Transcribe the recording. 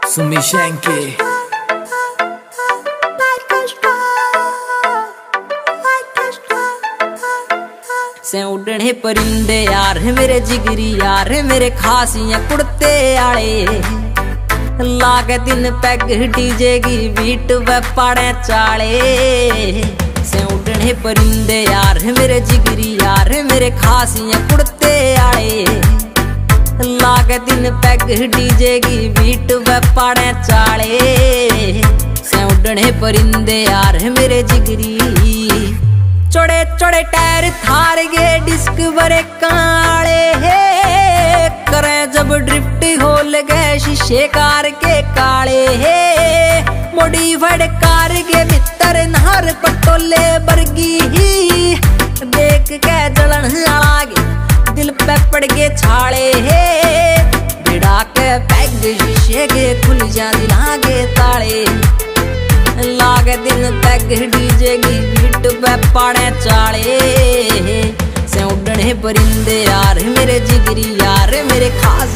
Sumi Shanky. से उड़ने परिंदे यार मेरे जिगरी यार मेरे खासियां कुड़ते आले लागे दिन पैग डीजे की बीट व पाड़े चाले। से उड़ने परिंदे यार मेरे जिगरी यार मेरे खासियां कुड़ते आले लागे दिन पैग डीजे की बीट व पाड़े चाले। से उड़ने परिंदे यार मेरे जिगरी चौड़े चौड़े टायर थार गे डिस्क बरे काले हे करे जब ड्रिफ्ट हो लगे शीशे कार के काले हे मॉडिफाइड कार के भीतर नहर पटोले बरगी ही देख के जलन लागे दिल पे पड़ के छाले हे बिड़ा के पैग शीशे के खुल जा दिलागे ताले लागे दिन पैग डीजे की बीट पे पाड़े चाले। से उड़ने परिंदे यार मेरे जिगरी यार मेरे खास